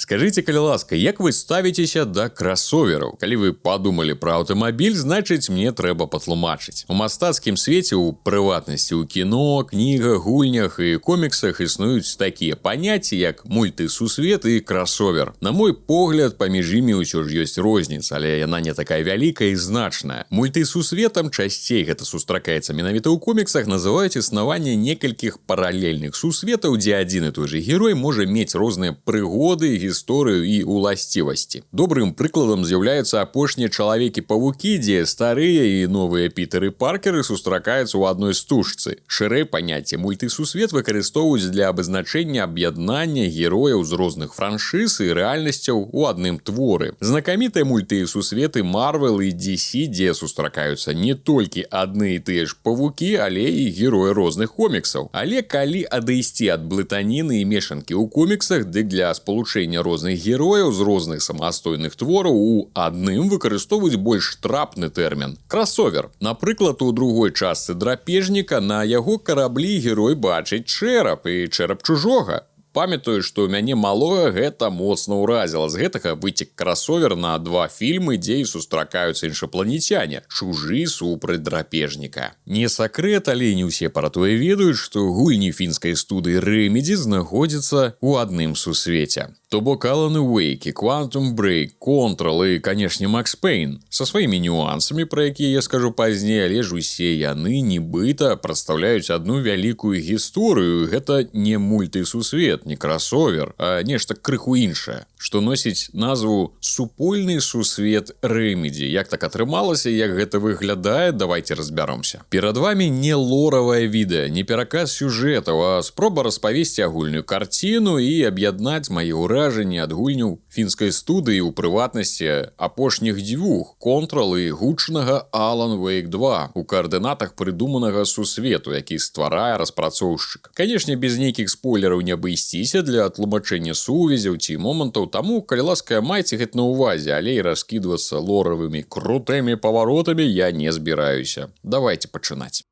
Скажите, калі ласка, як вы ставіцеся да кросовераў? Калі вы подумали про аўтамабіль, значыць мне трэба патлумачыць. У мастацкім свеце, у прыватнасці ў кіно, кнігах, гульнях і коміксах існуюць такія паняцці, як мультысусвет і кросовер. На мой погляд, паміж імі ўсё ж ёсць розніца, але яна не такая вялікая і значная. Мультысусветам часцей гэта сустракаецца менавіта ў коміксах, называюць існаванне некалькіх паралельных сусветаў, дзе адзін і той же герой можа мець розныя прыгоды, гісторыю і уласцівасці. Добрым прыкладам з'яўляюцца апошнія чалавекі-павукі, дзе старыя і новыя Пітэры Паркеры сустракаюцца ў адной стужцы. Шырэй паняцце мультысусвет выкарыстоўваюць для абазначэння аб'яднання герояў з розных франшыз і рэальнасцяў у адным творы. Знакамітыя мультысусветы Marvel і DC, дзе сустракаюцца не толькі адны і тыя ж павукі, але і героі розных коміксаў. Але калі адысці ад блытаніны і мешанкі ў коміксах, дык для спалучэння розных герояў з розных самастойных твораў у адным выкарыстоўваюць больш трапны тэрмін – кросовер. Напрыклад, у другой частцы драпежніка на яго караблі герой бачыць чэрап і чэрап чужога. Памятаю, што ў мяне малое гэта моцна ўразіла. З гэтага выцек кросовер на 2 фільмы, дзе і сустракаюцца іншапланецяне. Чужы супраць драпежніка. Не сакрэт, але не ўсе пра тое ведаюць, што гульні фінскай студыі Remedy знаходзяцца ў адным сусвеце. То бок Alan Wake, Quantum Break, Control і, канешне, Max Payne. Са сваімі нюансамі, пра якія я скажу пазней, але ж усе яны нібыта прадстаўляюць адну вялікую гісторыю. Гэта не мультысусвет, не кросовер, а нешта крыху іншае, што носіць назву «Супольны сусвет Remedy». Як так атрымалася, як гэта выглядае, давайте разбяромся. Перад вами не лоравае відэа, не пераказ сюжэтаў, а спроба распавесці агульную карціну і аб'яднаць мае ўражанні ад гульняў фінскай студыі, у прыватнасці апошніх 2 Control і гучнага Alan Wake 2 у каардынатах прыдуманага сусвету, які стварае распрацоўшчык. Канешне, без нейкіх спойлераў не абысціся для тлумачэння сувязяў ці момантаў, таму, калі ласка, майце гэта на ўвазе, але і раскідвацца лоравымі крутымі паваротамі я не збіраюся. Давайте пачынаць.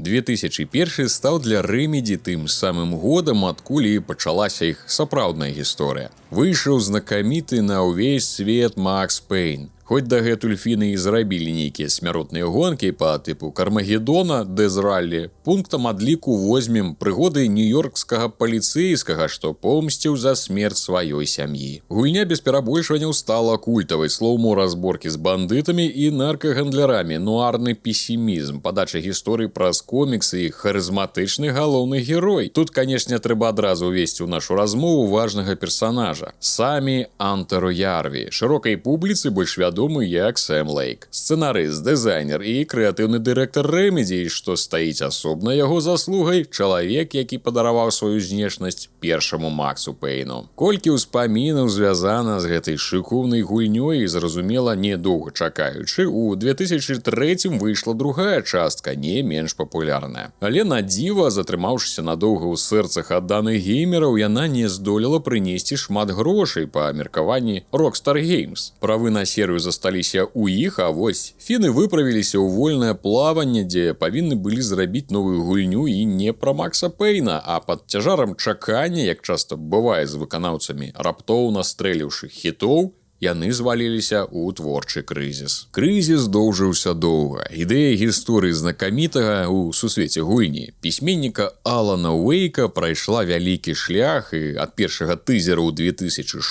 2001 стаў для Remedy тым самым годам, адкуль і пачалася іх сапраўдная гісторыя. Выйшаў знакаміты на ўвесь свет Max Payne. Хоць дагэтуль фіны і зрабілі нейкія смяротныя гонкі па тыпу Кармагеддона, Дэз-раллі, пунктам адліку возьмем прыгоды нью-йоркскага паліцэйскага, што помсціў за смерць сваёй сям'і. Гульня без перабольшванняў стала культавай, слоўмо разборкі з бандытамі і наркагандлярамі, нуарны песімізм, падача гісторый праз коміксы і харызматычны галоўны герой. Тут, канешне, трэба адразу ўвесці ў нашу размову важнага персанажа – Самі Антеро Ярві, шырокай публіцы больш вядомы як Сэм Лейк. Сцэнарыст, дызайнер і крэатыўны дырэктар Remedy, што стаіць асобна яго заслугай, чалавек, які падараваў сваю знешнасць першаму Максу Пэйну. Колькі ўспамінаў звязана з гэтай шыкоўнай гульнёй, зразумела, недоўга чакаючы, у 2003 выйшла другая частка, не менш папулярная. Але на дзіва, затрымаўшыся надоўга ў сэрцах адданых геймераў, яна не здолела прынесці шмат грошай па меркаванні Rockstar Games. Правы на серыю засталіся ў іх, а вось фіны выправіліся ў вольнае плаванне, дзе павінны былі зрабіць новую гульню і не пра Макса Пэйна, а пад цяжарам чакання, як часта бывае з выканаўцамі раптоўна стрэліўшых хітоў, яны зваліліся ў творчы крызіс. Крызіс доўжыўся доўга. Ідэя гісторыі знакамітага ў сусвеце гульні пісьменніка Алана Уэйка прайшла вялікі шлях, і ад першага тызера ў 2006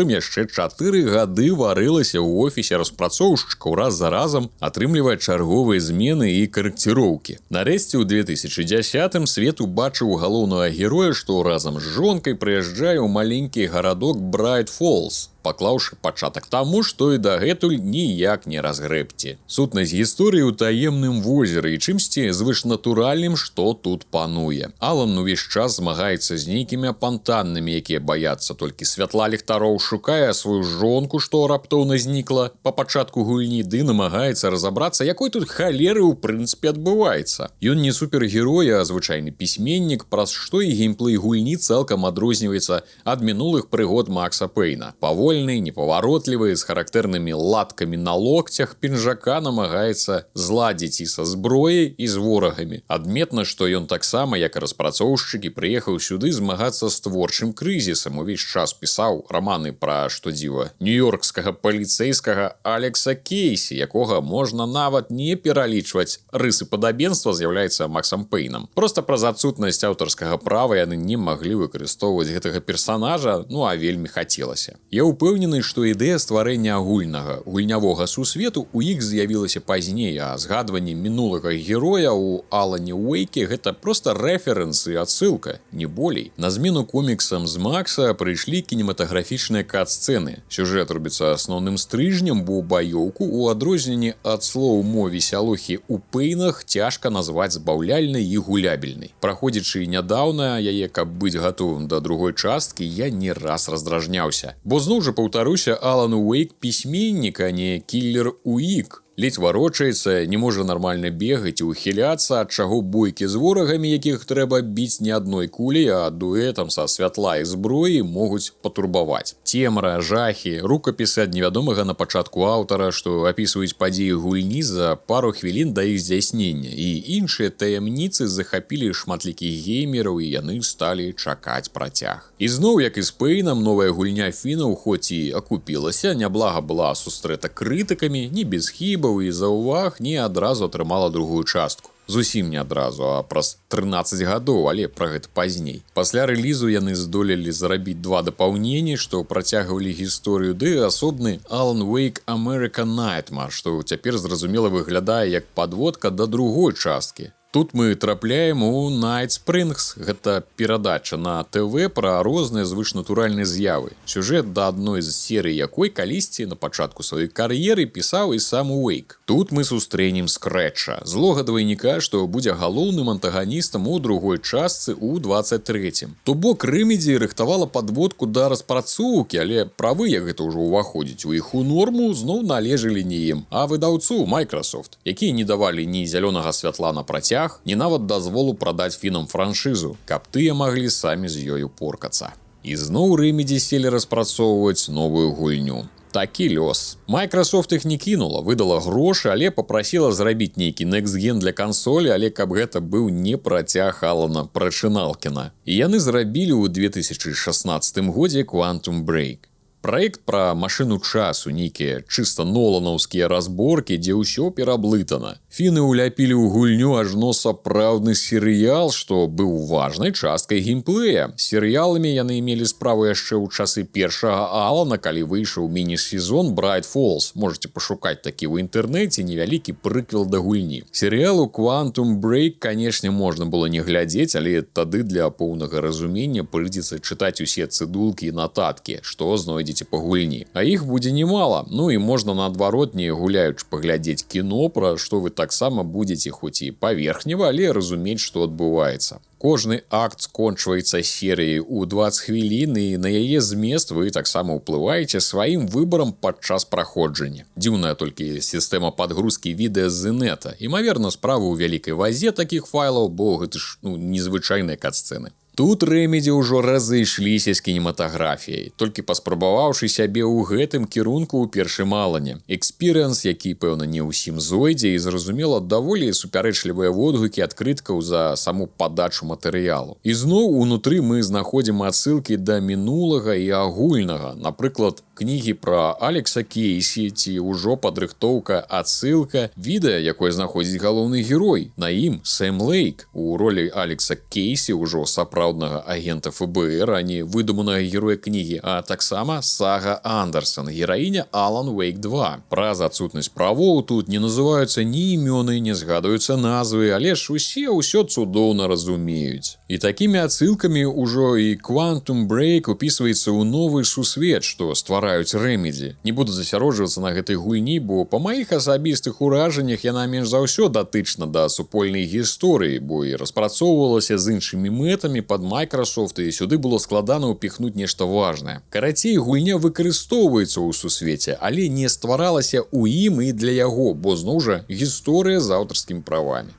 яшчэ 4 гады варылася ў офісе распрацоўшчыкаў, раз за разам атрымлівае чарговыя змены і карэкціроўкі. Нарэшце ў 2010 свет убачыў галоўнага героя, што разам з жонкай прыязджае ў маленькі гарадок Брайт Фолз, паклаўшы пачатак таму, што і дагэтуль ніяк не разгрэбці. Сутнасць гісторыі ў таемным возеры і чымсьці звышнатуральным, што тут пануе. Алан увесь час змагаецца з нейкімі апантаннымі, якія баяцца толькі святла ліхтароў, шукае сваю жонку, што раптоўна знікла па пачатку гульні, ды намагаецца разабрацца, якой тут халеры ў прынцыпе адбываецца. Ён не супергерой, а звычайны пісьменнік, праз што і геймплэй гульні цалкам адрозніваецца ад мінулых прыгод Макса Пэйна. Паволі павольны, непаваротлівы, з характэрнымі латкамі на локцях, пінжака намагаецца зладзіць і са зброяй, і з ворагамі. Адметна, што ён таксама, як і распрацоўшчыкі, прыехаў сюды змагацца з творчым крызісам. Увесь час пісаў раманы пра, што дзіва, нью-йоркскага паліцэйскага Алекса Кейсі, якога можна нават не пералічваць. Рысы падабенства з'яўляецца Максам Пэйнам. Проста праз адсутнасць аўтарскага права яны не маглі выкарыстоўваць гэтага персанажа, а вельмі хацелася. Я ўпэўнены, што ідэя стварэння агульнага гульнявога сусвету у іх з'явілася пазней, а згадванне мінулага героя ў Алане Уэйке гэта проста рэферэнс і адсылка, не болей. На змену коміксам з Макса прыйшлі кінематаграфічныя кат-сцэны. Сюжэт робіцца асноўным стрыжнем, бо баёўку у адрозненні ад слоу-мо весялухі у Пэйнах цяжка назваць забаўляльнай і гулябельнай. Праходзячы нядаўна яе, каб быць гатовым да другой часткі, я не раз раздражняўся. Бо зноў жа паўтаруся, Алан Уэйк пісьменнік, а не кіллер Уік. Ледзь варочаецца, не можа нармальна бегаць і ухіляцца, ад чаго бойкі з ворагамі, якіх трэба біць не адной куляй, а дуэтам са святла і зброі могуць патурбаваць. Цемра, жахі, рукапісы ад невядомага на пачатку аўтара, што апісваюць падзеі гульні за пару хвілін да іх здзяйснення, і іншыя таямніцы захапілі шматлікіх геймераў, і яны сталі чакаць працяг. І зноў, як і з Пэйнам, новая гульня фінаў хоць і акупілася, няблага была сустрэта крытыкамі, не без хіб і заўваг, не адразу атрымала другую частку. Зусім не адразу, а праз 13 гадоў, але пра гэта пазней. Пасля рэлізу яны здолелі зарабіць 2 дапаўненні, што працягвалі гісторыю, ды асобны Alan Wake American Nightmare, што цяпер зразумела выглядае як падводка да другой часткі. Тут мы трапляем у Night Springs. Гэта перадача на ТВ пра розныя звышнатуральныя з'явы. Сюжэт да адной з серый якой калісьці на пачатку сваёй кар'еры пісаў і сам Уэйк. Тут мы сустрэнем Скрэтча, злога двайніка, што будзе галоўным антаганістам у другой частцы ў 23-м. То бок Remedy рыхтавала падводку да распрацоўкі, але правы, як гэта ўжо ўваходзіць у іх у норму, зноў належалі не ім, а выдаўцу Microsoft, якія не давалі ні зялёнага святла на працяг, ні нават дазволу прадаць фінам франшызу, каб тыя маглі самі з ёю поркацца. І зноў Remedy селі распрацоўваць новую гульню. Такі лёс. Microsoft іх не кінула, выдала грошы, але папрасіла зрабіць нейкі next-gen для кансолі, але каб гэта быў не працяг Алана Прачыналкіна. І яны зрабілі ў 2016 годзе Quantum Break. Праект пра машыну часу, нейкія чыста ноланаўскія разборкі, дзе ўсё пераблытана. Фіны уляпілі ў гульню ажно сапраўдны серыял, што быў важнай часткай геймплея. Серыяламі яны мелі справу яшчэ ў часы першага Алана, калі выйшаў міні-сезон Bright Falls. Можете пашукаць такі ў інтэрнэце, невялікі прыквел да гульні. Серыялу Quantum Break, канешне, можна было не глядзець, але тады для поўнага разумення прыйдзецца чытаць усе цыдулкі і нататкі, што знойдзе по гульні. А іх будзе немало. І можна наадварот, не гуляючы паглядзець кіно, пра што вы таксама будзеце хоць і паверхнева, але разумець, што адбываецца. Кожны акт скончваецца серыяй у 20 хвілін, і на яе змест вы таксама ўплываеце сваім выбарам падчас праходжання. Дзіўная толькі сістэма падгрузкі відэа з інета. Імаверна, справа ў вялікай вазе такіх файлаў, бо гэта ж незвычайныя кат-сцэны. Тут Remedy ўжо разышліся з кінематаграфіяй, толькі паспрабаваўшы сябе ў гэтым кірунку ў першым Алане. Экспірыенс, які, пэўна, не ўсім зойдзе, і, зразумела, даволі супярэчлівыя водгукі ад крытыкаў за саму падачу матэрыялу. І зноў унутры мы знаходзім адсылкі да мінулага і агульнага. Напрыклад, кнігі пра Алекса Кейсі ці ўжо падрыхтоўка адсылка відэа, якое знаходзіць галоўны герой. На ім Сэм Лейк у ролі Алекса Кейсі, ўжо сапраўднага агента ФБР, а не выдуманага героя кнігі, а таксама Сага Андерсон, гераіня Alan Wake 2. Праз адсутнасць правоў тут не называюцца ні імёны, не згадваюцца назвы, але ж усе ўсё цудоўна разумеюць. І такімі адсылкамі ўжо і Quantum Break упісваецца ў новы сусвет, што ствараюць Remedy. Не буду засяроджвацца на гэтай гульні, бо па маіх асабістых уражаннях яна менш за ўсё датычна да супольнай гісторыі, бо і распрацоўвалася з іншымі мэтамі пад Microsoft, і сюды было складана ўпіхнуць нешта важнае. Карацей, гульня выкарыстоўваецца ў сусвеце, але не стваралася ў ім і для яго, бо зноў жа гісторыя з аўтарскімі правамі.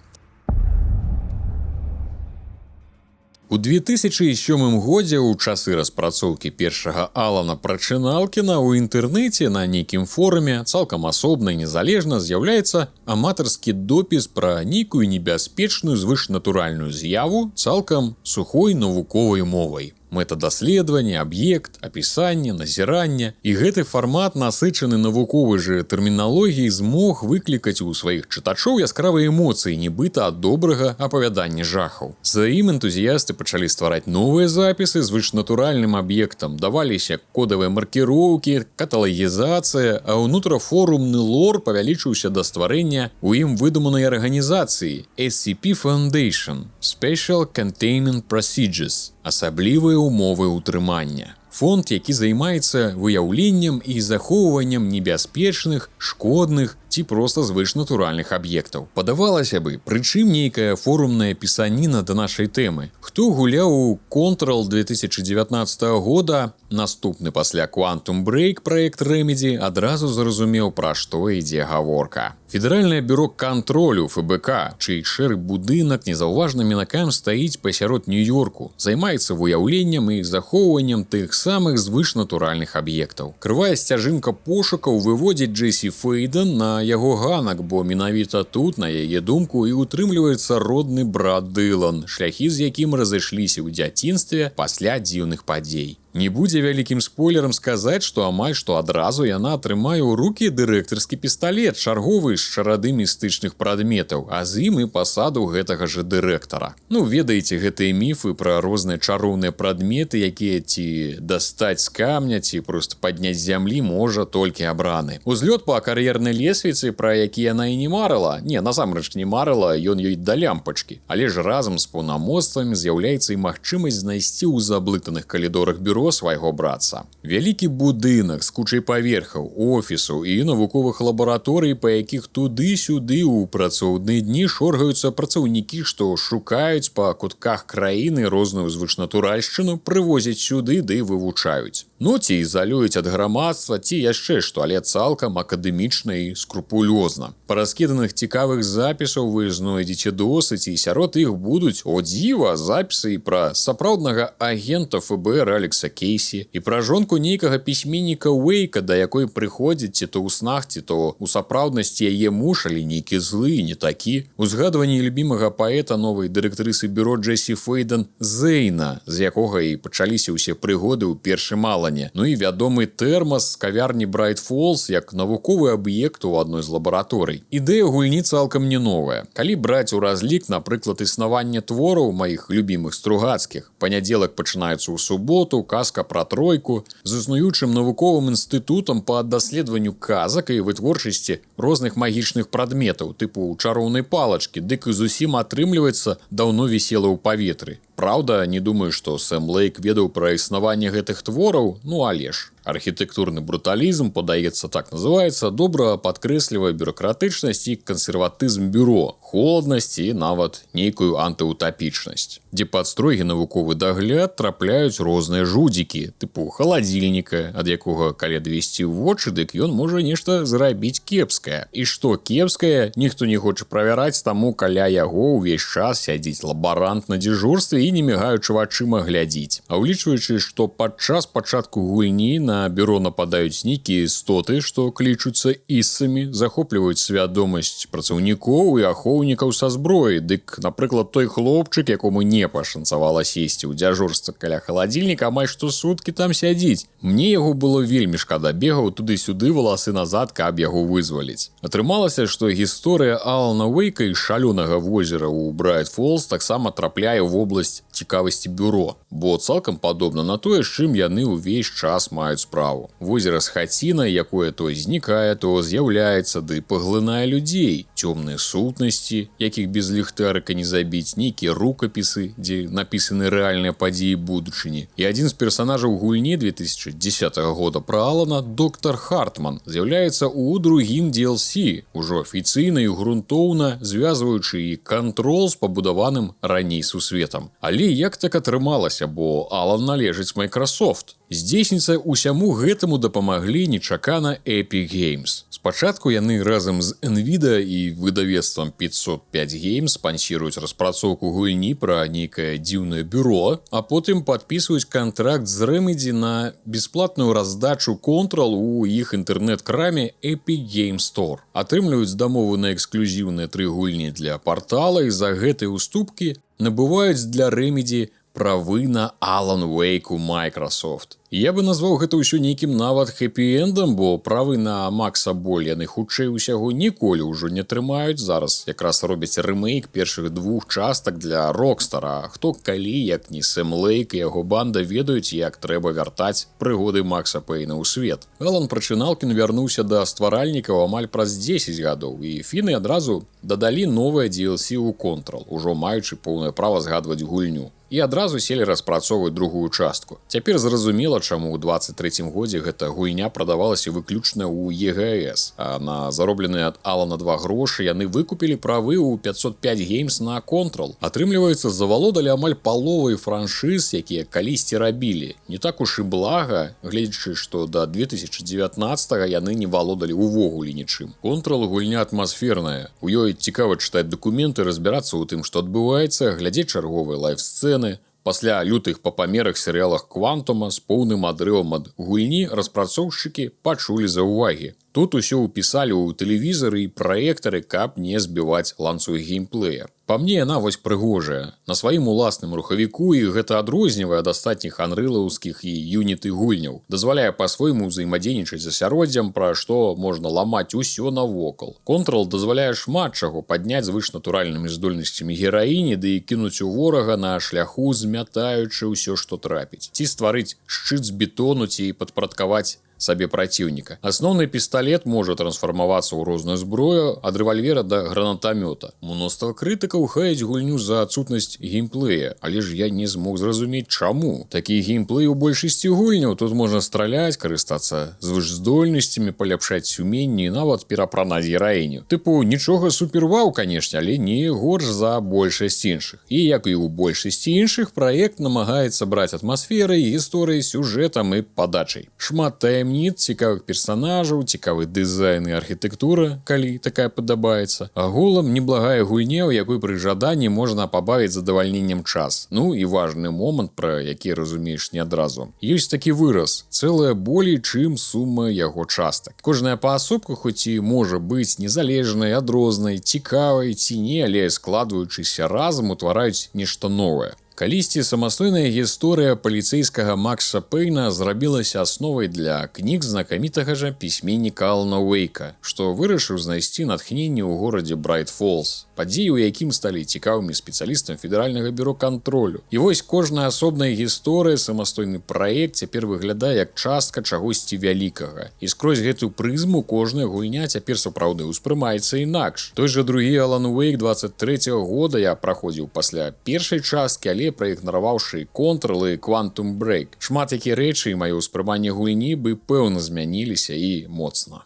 У 2007 годзе ў часы распрацоўкі першага Алана Прачыналкіна ў інтэрнэце на нейкім форуме цалкам асобна і незалежна з'яўляецца аматарскі допіс пра нейкую небяспечную звышнатуральную з'яву цалкам сухой навуковай мовай. Мэта даследавання, аб'ект, апісанне, назірання. І гэты фармат, насычаны навуковай жа тэрміналогіяй, змог выклікаць у сваіх чытачоў яскравыя эмоцыі, нібыта ад добрага апавядання жахаў. За ім энтузіясты пачалі ствараць новыя запісы з звышнатуральным аб'ектам, даваліся кодавыя маркіроўкі, каталагізацыя, а ўнутрафорумны лор павялічыўся да стварэння у ім выдуманай арганізацыі SCP Foundation – Special Containment Procedures – асаблівыя умовы ўтрымання. Фонд, які займаецца выяўленнем і захоўваннем небяспечных, шкодных ці проста звышнатуральных аб'ектаў. Падавалася бы, прычым нейкая форумная пісаніна да нашай тэмы. Хто гуляў у Control 2019 года, наступны пасля Quantum Break праект Remedy, адразу зразумеў, пра што ідзе гаворка. Федэральнае бюро кантролю ФБК, чый шэры будынак незаўважным мінакам стаіць пасярод Нью-Йорку, займаецца выяўленнем і захоўваннем тых самых звышнатуральных аб'ектаў. Крывая сцяжынка пошукаў выводзіць Джесі Фейден на яго ганак, бо менавіта тут, на яе думку, і утрымліваецца родны брат Дылан, шляхі з якім разышліся ў дзяцінстве пасля дзіўных падзей. Не будзе вялікім спойлерам сказаць, што амаль што адразу яна атрымае ў рукі дырэктарскі пісталет, чарговы з чарады містычных прадметаў, а з ім і пасаду гэтага ж дырэктара. Ну, ведаеце гэтыя міфы пра розныя чароўныя прадметы, якія ці дастаць з камня, ці проста падняць з зямлі можа толькі абраны. Узлёт па кар'ернай лесвіцы, пра які яна і не марыла, насамрэч не марыла, ён ёй да лямпачкі. Але ж разам з паўнамоцтвамі з'яўляецца і магчымасць знайсці ў заблытаных калідорах бюро свайго братца. Вялікі будынак з кучай паверхаў, офісаў і навуковых лабараторый, па якіх туды-сюды ў працоўныя дні шоргаюцца працаўнікі, што шукаюць па кутках краіны розную звышнатуральшчыну, прывозяць сюды ды вывучаюць. Ну, ці ізалююць ад грамадства, ці яшчэ што, але цалкам акадэмічна і скрупулёзна. Па раскіданых цікавых запісаў вы знойдзеце досыць, і сярод іх будуць, о дзіва, запісы і пра сапраўднага агента ФБР Алекса Кейсі, і пра жонку нейкага пісьменніка Уэйка, да якой прыходзіць ці то ў снах, ці то ў сапраўднасці яе муж, але нейкі злы, не такі. Узгадванне любімага паэта новай дырэктарысы бюро Джесі Фейден Зейна, з якога і пачаліся ўсе прыгоды ў першым Алане. Ну і вядомы тэрмас з кавярні Брайт Фолз як навуковы аб'ект у адной з лабараторый. Ідэя гульні цалкам не новая. Калі браць у разлік, напрыклад, існаванне твораў маіх любімых Стругацкіх, панядзелак пачынаецца ў суботу, казка пра тройку, з існуючым навуковым інстытутам па даследаванню казак і вытворчасці розных магічных прадметаў, тыпу чароўнай палачкі, дык і зусім атрымліваецца даўно вісела ў паветры. Праўда, не думаю, што Сэм Лейк ведаў пра існаванне гэтых твораў, але ж. Архітэктурны бруталізм, падаецца, так называецца, добра падкрэслівае бюракратычнасць і кансерватызм бюро, холоднасць і нават нейкую антыутапічнасць, дзе пад строгі навуковы дагляд трапляюць розныя жудзікі, тыпу халадзільніка, ад якога, калі адвесці вочы, дык ён можа нешта зрабіць кепскае. І што кепскае, ніхто не хоча правяраць, таму каля яго ўвесь час сядзіць лабарант на дзяжурстве і не мігаючы вачыма глядзіць. А ўлічваючы, што падчас пачатку гульні на бюро нападаюць нейкія істоты, што клічуцца іссамі, захопліваюць свядомасць працаўнікоў і ахоўнікаў са зброі. Дык, напрыклад, той хлопчык, якому не пашанцавала сесці ў дзяжурства каля халадзільніка, амаль што суткі там сядзіць. Мне яго было вельмі шкада, бегаў туды-сюды валасы назад, каб яго вызваліць. Атрымалася, што гісторыя Алана Уэйка і шалёнага возера ў Брайт Фолз таксама трапляе ў вобласць цікавасці бюро, бо цалкам падобна на тое, з чым яны ўвесь час маюць справу. Возера з хацінай, якое то знікае, то з'яўляецца, ды паглынае людзей. Цёмныя сутнасці, якіх без ліхтарыка не забіць, нейкія рукапісы, дзе напісаны рэальныя падзеі будучыні. І адзін з персанажаў гульні 2010 года пра Алана, доктар Хартман, з'яўляецца ў другім DLC, ужо афіцыйна і грунтоўна звязваючы і кантрол з пабудаваным раней сусветам. Але як так атрымалася, бо Алан належыць Microsoft. Здзейсніцца ўсяму гэтаму дапамаглі нечакана Epic Games. Спачатку яны разам з Nvidia і выдавецтвам 505 Games спансіруюць распрацоўку гульні пра нейкае дзіўнае бюро, а потым падпісваюць кантракт з Remedy на бесплатную раздачу Control у іх інтэрнэт-краме Epic Game Store. Атрымліваюць дамову на эксклюзіўныя 3 гульні для партала і за гэтыя уступкі набываюць для Remedy правы на Alan Wake у Microsoft. Я бы назваў гэта ўсё нейкім нават хэпі-эндам, бо правы на Макса Боль яны хутчэй усяго ніколі ўжо не трымаюць. Зараз якраз робяць рэмейк першых 2 частак для Rockstar. Хто калі, як не Сэм Лейк і яго банда ведаюць, як трэба вяртаць прыгоды Макса Пэйна ў свет. Алан Прачыналкін вярнуўся да стваральнікаў амаль праз 10 гадоў, і фіны адразу дадалі новае DLC ў Control, ужо маючы поўнае права згадваць гульню. І адразу селі распрацоўваць другую частку. Цяпер зразумела, чаму ў 23-м годзе гэта гульня прадавалася выключна ў EGS, а на заробленыя ад Алана 2 грошы яны выкупілі правы ў 505 Games на Control. Атрымліваецца, завалодалі амаль паловай франшыз, якія калісьці рабілі. Не так уж і блага, гледзячы, што да 2019-га яны не валодалі ўвогуле нічым. Control гульня атмасферная. У ёй цікава чытаць дакументы, разбірацца ў тым, што адбываецца, глядзець чарговыя лайф-сцэны. Пасля лютых па памерах серыялах Квантума з поўным адрывам ад гульні распрацоўшчыкі пачулі заўвагі. Тут усё ўпісалі ў тэлевізары і праектары, каб не збіваць ланцуг геймплея. Па мне яна вось прыгожая. На сваім уласным рухавіку, і гэта адрознівае ад астатніх анрылаўскіх і юніты гульняў. Дазваляе па-свойму ўзаемадзейнічаць з асяроддзям, пра што можна ламаць усё навокал. Control дазваляе шмат чаго падняць звышнатуральнымі здольнасцямі гераіні, ды і кінуць у ворага на шляху, змятаючы ўсё, што трапіць. Ці стварыць шчыт з бетону, ці падпарадкаваць сабе праціўніка. Асноўны пісталет можа трансфармавацца ў розную зброю, ад рэвальвера да гранатамёта. Мноства крытыкаў хаяць гульню за адсутнасць геймплея, але ж я не змог зразумець, чаму. Такі геймплей у большасці гульняў. Тут можна страляць, карыстацца звышздольнасцямі, паляпшаць уменні і нават перапранаць гераіню. Тыпу, нічога супервау, канешне, але не горш за большасць іншых. І як і ў большасці іншых, праект намагаецца браць атмасферай, гісторыяй, сюжэтам і падачай. Шмат таямніц, цікавых персонажаў, цікавы дызайн і архітэктура, калі такая падабаецца. Агулам неблагая гульня, у якой пры жаданні можна пабавіць задавальненнем час. Ну і важны момант, пра які разумееш не адразу. Ёсць такі выраз: цэлае болей, чым сума яго частак. Кожная паасобка хоць і можа быць незалежнай, адрознай, цікавай ці не, але складваючыся разам утвараюць нешта новае. Калісьці самастойная гісторыя паліцэйскага Макса Пэйна зрабілася асновай для кніг знакамітага жа пісьменніка Алана Уэйка, што вырашыў знайсці натхненне ў горадзе Брайт-Фолз, падзеі ў якім сталі цікавымі спецыялістам федэральнага бюро кантролю. І вось кожная асобная гісторыя, самастойны праект цяпер выглядае як частка чагосьці вялікага. І скрозь гэтую прызму кожная гульня цяпер сапраўды ўспрымаецца інакш. Той жа другі Алан Уэйк 23-го года я праходзіў пасля першай часткі, але праігнараваўшы Control і Quantum Break. Шмат якія рэчы і маё ўспрыманне гульні бы пэўна змяніліся і моцна.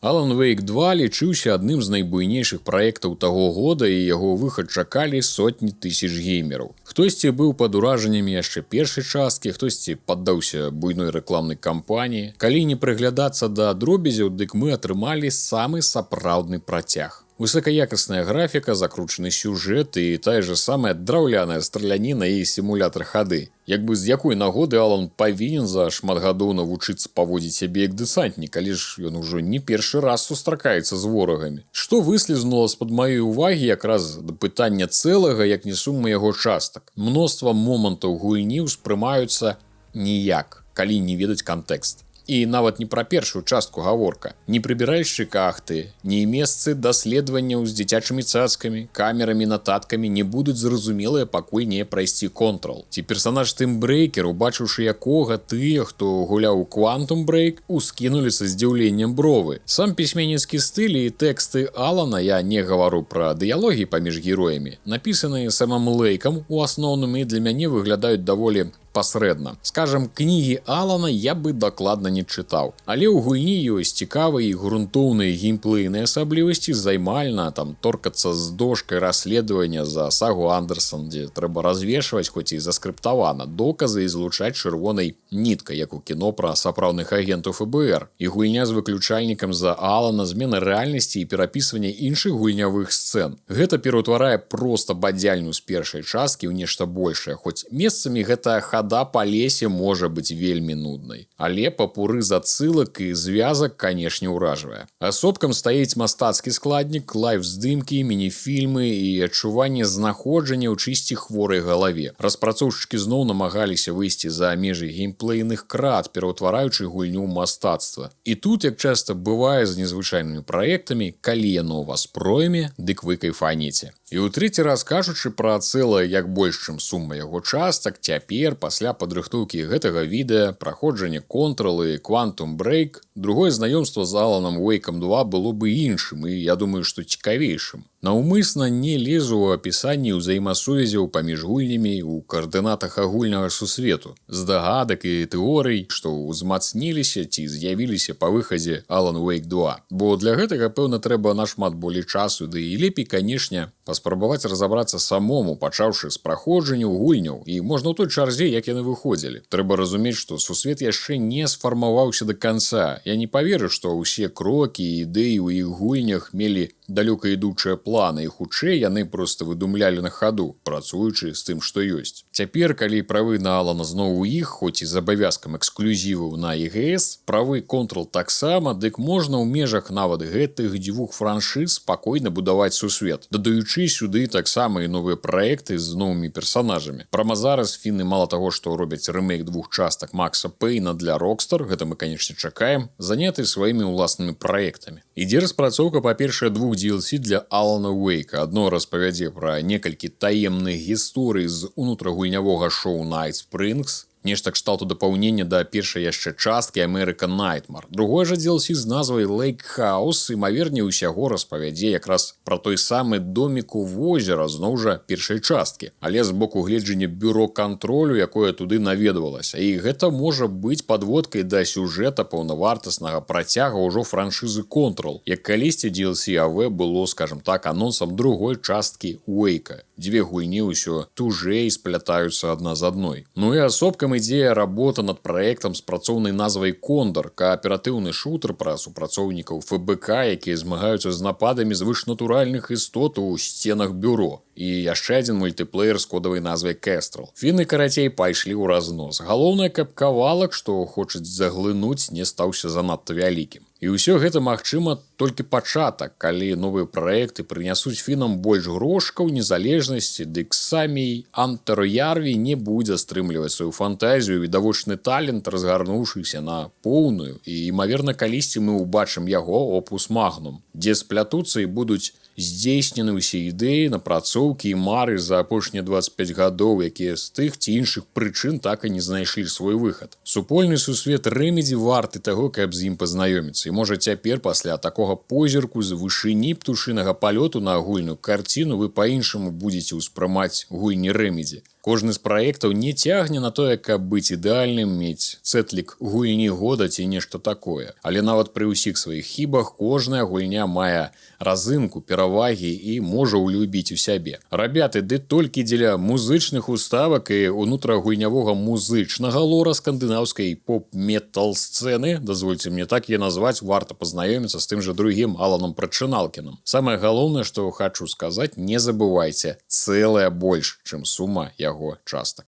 Alan Wake 2 лічыўся адным з найбуйнейшых праектаў таго года, і яго выхад чакалі сотні тысяч геймераў. Хтосьці быў пад уражаннямі яшчэ першай часткі, хтосьці паддаўся буйной рэкламнай кампаніі. Калі не прыглядацца да дробязяў, дык мы атрымалі самы сапраўдны працяг. Высокаякасная графіка, закручаны сюжэт і тая же самая драўляная страляніна і сімулятар хады. Як бы з якой нагоды Алан павінен за шмат гадоў навучыцца паводзіць сябе як дэсантнік, але ж ён ужо не першы раз сустракаецца з ворагамі. Што выслізнула з-пад маёй увагі якраз да пытання цэлага, як не сума яго частак. Мноства момантаў гульні ўспрымаюцца ніяк, калі не ведаць кантэкст. І нават не пра першую частку гаворка. Не прыбіральшчык ахты, ні месцы даследаванняў з дзіцячымі цацкамі, камерамі, нататкамі не будуць зразумелыя, пакуль не прайсці Control. Ці персанаж Тымбрэйкер, убачыўшы якога тыя, хто гуляў у Quantum Break, ускінулі са здзіўленнем бровы. Сам пісьменніцкі стыль і тэксты Алана, я не гавару пра дыялогі паміж героямі, напісаныя Сэмам Лейкам у асноўным, і для мяне выглядаюць даволі пасрэдна. Скажам, кнігі Алана я бы дакладна не чытаў. Але ў гульні ёсць цікавыя і грунтоўныя геймплейныя асаблівасці, займальна там торкацца з дошкай расследавання за сагу Андерсон, дзе трэба развешваць, хоць і заскрыптавана, доказы і злучаць чырвонай ніткай, як у кіно пра сапраўдных агентаў ФБР. І гульня з выключальнікам за Алана, змена рэальнасці і перапісванне іншых гульнявых сцэн. Гэта пераўтварае проста бадзяльню з першай часткі ў нешта большае, хоць месцамі гэтая хада па лесе можа быць вельмі нуднай. Але папуры зацылак і звязак, канешне, ўражвае. Асобкам стаіць мастацкі складнік, лайв-здымкі, мініфільмы і адчуванне знаходжання ў чысці хворай галаве. Распрацоўшчыкі зноў намагаліся выйсці за межы геймплейных крат, пераўтвараючы гульню ў мастацтва. І тут, як часта бывае з незвычайнымі праектамі, калі яно ў вас пройме, дык вы кайфаніце. І ў трэці раз кажучы пра цэлае як больш, чым сума яго частак, цяпер, пасля падрыхтоўкі гэтага відэа, праходжання Control і Quantum Break, другое знаёмства з Аланам Уэйкам 2 было бы іншым і, я думаю, што цікавейшым. Наўмысна не лезу ў апісанні ўзаемасувязяў паміж гульнямі ў каардынатах агульнага сусвету, здагадак і тэорый, што ўзмацніліся ці з'явіліся па выхадзе Alan Wake 2. Бо для гэтага, пэўна, трэба нашмат болей часу, ды і лепей, канешне, паспрабаваць разабрацца самому, пачаўшы з праходжання гульняў, і можна ў той чарзе, як яны выходзілі. Трэба разумець, што сусвет яшчэ не сфармаваўся да канца. Я не паверу, што ўсе крокі і ідэі ў іх гульнях мелі далёка ідучыя планы, і хутчэй яны проста выдумлялі на хаду, працуючы з тым, што ёсць. Цяпер, калі правы на Алана зноў у іх, хоць і з абавязкам эксклюзіваў на ЕГС, правы Control таксама, дык можна ў межах нават гэтых дзвюх франшыз спакойна будаваць сусвет, дадаючы сюды таксама і новыя праекты з новымі персанажамі. Прама зараз фіны мала таго, што робяць рэмейк 2 частак Макса Пэйна для Rockstar, гэта мы, канешне, чакаем, заняты сваімі ўласнымі праектамі. Ідзе распрацоўка, па-першае, 2 DLC для Алана Уэйка. Адно распавядзе пра некалькі таемных гісторый з унутрагульнявога шоу Night Springs, нешта кшталту дапаўнення да першай яшчэ часткі American Nightmare. Другое жа DLC з назвай Lake House, імаверней усяго распавядзе якраз пра той самы домік у возера, зноў жа першай часткі, але з боку гледжання бюро кантролю, якое туды наведвалася. І гэта можа быць падводкай да сюжэта паўнавартаснага працяга ўжо франшызы Control, як калісьці DLC AV было, скажем так, анонсам другой часткі Уэйка. Дзве гульні ўсё тужэй сплятаюцца адна з адной. Ну і асобкам ідзе работа над праектам з працоўнай назвай Кондор, кааператыўны шутер пра супрацоўнікаў ФБК, якія змагаюцца з нападамі звышнатуральных істот у сценах бюро. І яшчэ адзін мультыплеер з кодавай назвай Kestrel. Фіны, карацей, пайшлі ў разнос. Галоўнае, каб кавалак, што хочуць заглынуць, не стаўся занадта вялікім. І ўсё гэта, магчыма, толькі пачатак, калі новыя праекты прынясуць фінам больш грошкаў, незалежнасці, дык самі Антер Ярві не будзе стрымліваць сваю фантазію, відавочны талент, разгарнуўшыся на поўную, і, імаверна, калісьці мы ўбачым яго опус магнум, дзе сплятуцца і будуць здзейснены ўсе ідэі, напрацоўкі і мары за апошнія 25 гадоў, якія з тых ці іншых прычын так і не знайшлі свой выхад. Супольны сусвет Remedy варты таго, каб з ім пазнаёміцца. І можа цяпер пасля такога позірку з вышыні птушынага палёту на агульную карціну вы па-іншаму будзеце ўспрымаць гульні Remedy. Кожны з праектаў не цягне на тое, каб быць ідэальным, мець цэтлік гульні года ці нешта такое. Але нават пры ўсіх сваіх хібах кожная гульня мае разынку, перавагі і можа ўлюбіць у сябе. Рабяты, ды толькі дзеля музычных уставак і унутрагульнявога музычнага лора скандынаўскай поп-метал сцэны, дазвольце мне так яе назваць, варта пазнаёміцца з тым жа другім Аланам Прачыналкінам. Самае галоўнае, што хачу сказаць, не забывайце, цэлая больш, чым сума яго частак.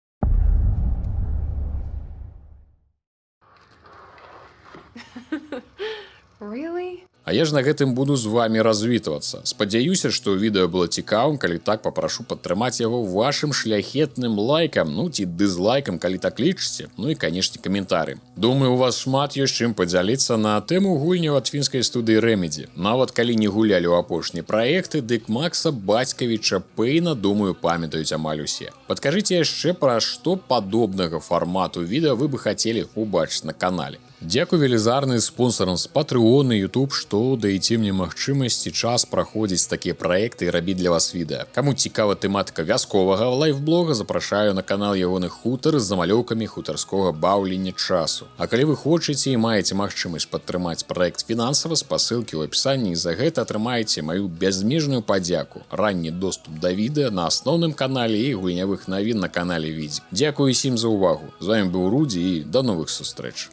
Really? А я ж на гэтым буду з вами развітвацца. Спадзяюся, што відэо было цікавым, калі так папрашу падтрымаць яго вашым шляхетным лайкам, ну ці дызлайкам, калі так лічыце, ну і, канешне, каментарым. Думаю, у вас шмат ёсць чым падзяліцца на тэму гульняў ад фінскай студыі Remedy. Нават калі не гулялі ў апошнія праекты, дык Макса Бацькавіча Пэйна, думаю, памятаюць амаль усе. Падкажыце яшчэ, пра што падобнага фармату відэа вы бы хацелі ўбачыць на канале. Дзякуй велізарны спонсорам з Patreon і YouTube, што даеце мне магчымасць і час праходзіць такія праекты і рабіць для вас відэа. Каму цікава тэматыка вясковага лайфблога, запрашаю на канал ягоны хутар з замалёўкамі хутарскога баўлення часу. А калі вы хочаце і маеце магчымасць падтрымаць праект фінансава, спасылкі ў апісанні, і за гэта атрымаеце маю бязмежную падзяку, ранні доступ да відэа на асноўным канале і гульнявых навін на канале Відзік. Дзякую усім за ўвагу. З вами быў Рудзі і да новых сустрэч.